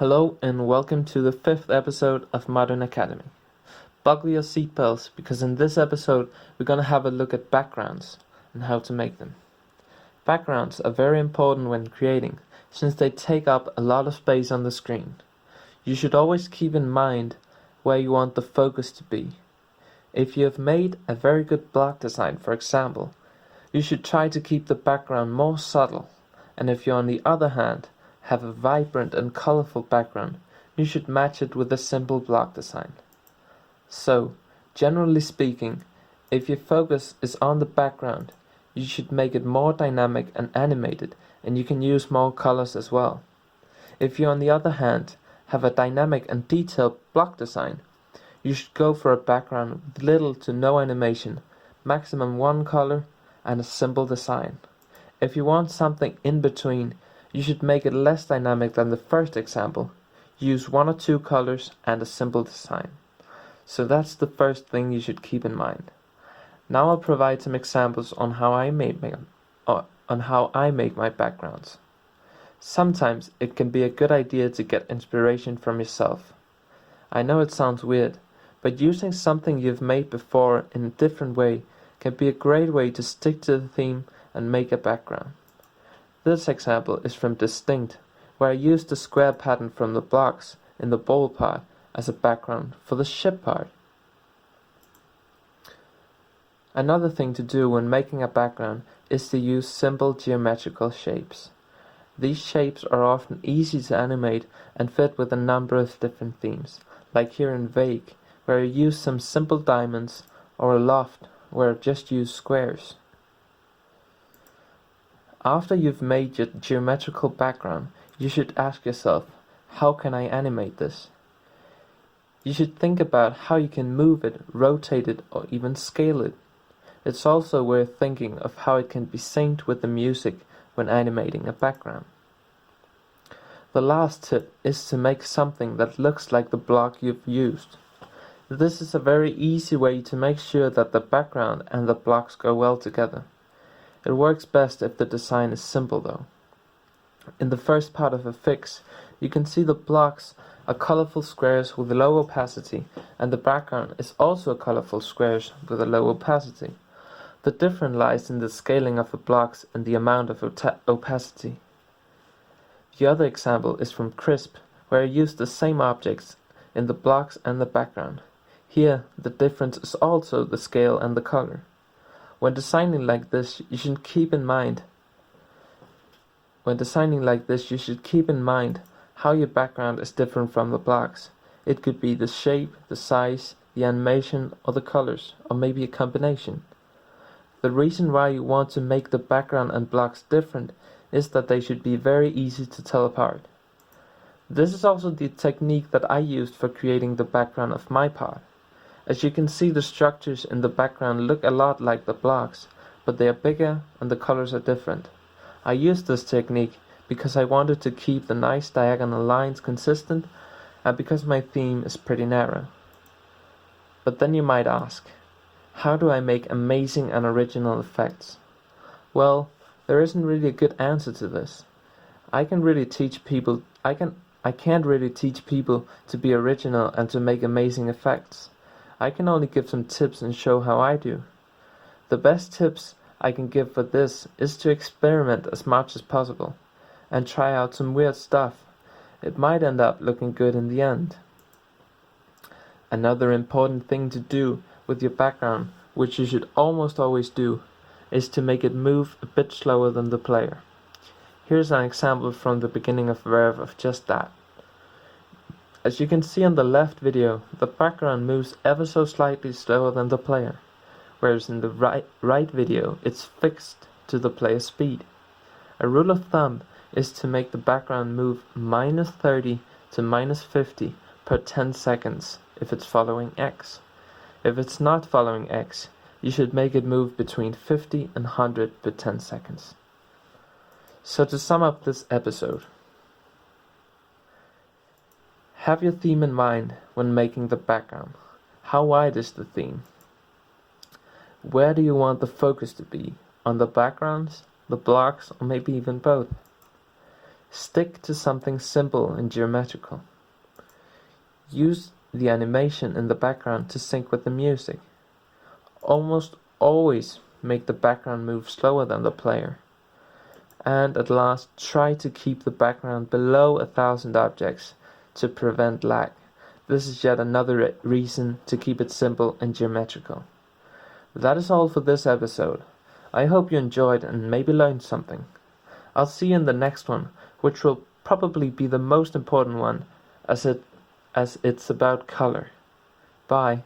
Hello and welcome to the 5th episode of Modern Academy. Buckle your seatbelts because in this episode we're going to have a look at backgrounds and how to make them. Backgrounds are very important when creating since they take up a lot of space on the screen. You should always keep in mind where you want the focus to be. If you have made a very good block design, for example, you should try to keep the background more subtle, and if you on the other hand have a vibrant and colorful background, you should match it with a simple block design. So, generally speaking, if your focus is on the background, you should make it more dynamic and animated, and you can use more colors as well. If you on the other hand have a dynamic and detailed block design, you should go for a background with little to no animation, maximum one color, and a simple design. If you want something in between, you should make it less dynamic than the first example. Use one or two colors and a simple design. So that's the first thing you should keep in mind. Now I'll provide some examples on how I make my backgrounds. Sometimes it can be a good idea to get inspiration from yourself. I know it sounds weird, but using something you've made before in a different way can be a great way to stick to the theme and make a background. This example is from Distinct, where I used the square pattern from the blocks in the bowl part as a background for the ship part. Another thing to do when making a background is to use simple geometrical shapes. These shapes are often easy to animate and fit with a number of different themes, like here in Vague, where I use some simple diamonds, or a loft, where I just use squares. After you've made your geometrical background, you should ask yourself, how can I animate this? You should think about how you can move it, rotate it, or even scale it. It's also worth thinking of how it can be synced with the music when animating a background. The last tip is to make something that looks like the block you've used. This is a very easy way to make sure that the background and the blocks go well together. It works best if the design is simple though. In the first part of a fix, you can see the blocks are colorful squares with low opacity, and the background is also colorful squares with a low opacity. The difference lies in the scaling of the blocks and the amount of opacity. The other example is from Crisp, where I used the same objects in the blocks and the background. Here, the difference is also the scale and the color. When designing like this, you should keep in mind how your background is different from the blocks. It could be the shape, the size, the animation, or the colors, or maybe a combination. The reason why you want to make the background and blocks different is that they should be very easy to tell apart. This is also the technique that I used for creating the background of my part. As you can see, the structures in the background look a lot like the blocks, but they are bigger and the colors are different. I used this technique because I wanted to keep the nice diagonal lines consistent and because my theme is pretty narrow. But then you might ask, how do I make amazing and original effects? Well, there isn't really a good answer to this. I can't really teach people to be original and to make amazing effects. I can only give some tips and show how I do. The best tips I can give for this is to experiment as much as possible and try out some weird stuff. It might end up looking good in the end. Another important thing to do with your background, which you should almost always do, is to make it move a bit slower than the player. Here's an example from the beginning of Verve of just that. As you can see on the left video, the background moves ever so slightly slower than the player, whereas in the right video it's fixed to the player's speed. A rule of thumb is to make the background move -30 to -50 per 10 seconds if it's following X. If it's not following X, you should make it move between 50 and 100 per 10 seconds. So to sum up this episode, have your theme in mind when making the background. How wide is the theme? Where do you want the focus to be? On the backgrounds, the blocks, or maybe even both? Stick to something simple and geometrical. Use the animation in the background to sync with the music. Almost always make the background move slower than the player. And at last, try to keep the background below 1,000 objects to prevent lag. This is yet another reason to keep it simple and geometrical. That is all for this episode. I hope you enjoyed and maybe learned something. I'll see you in the next one, which will probably be the most important one as it's about color. Bye.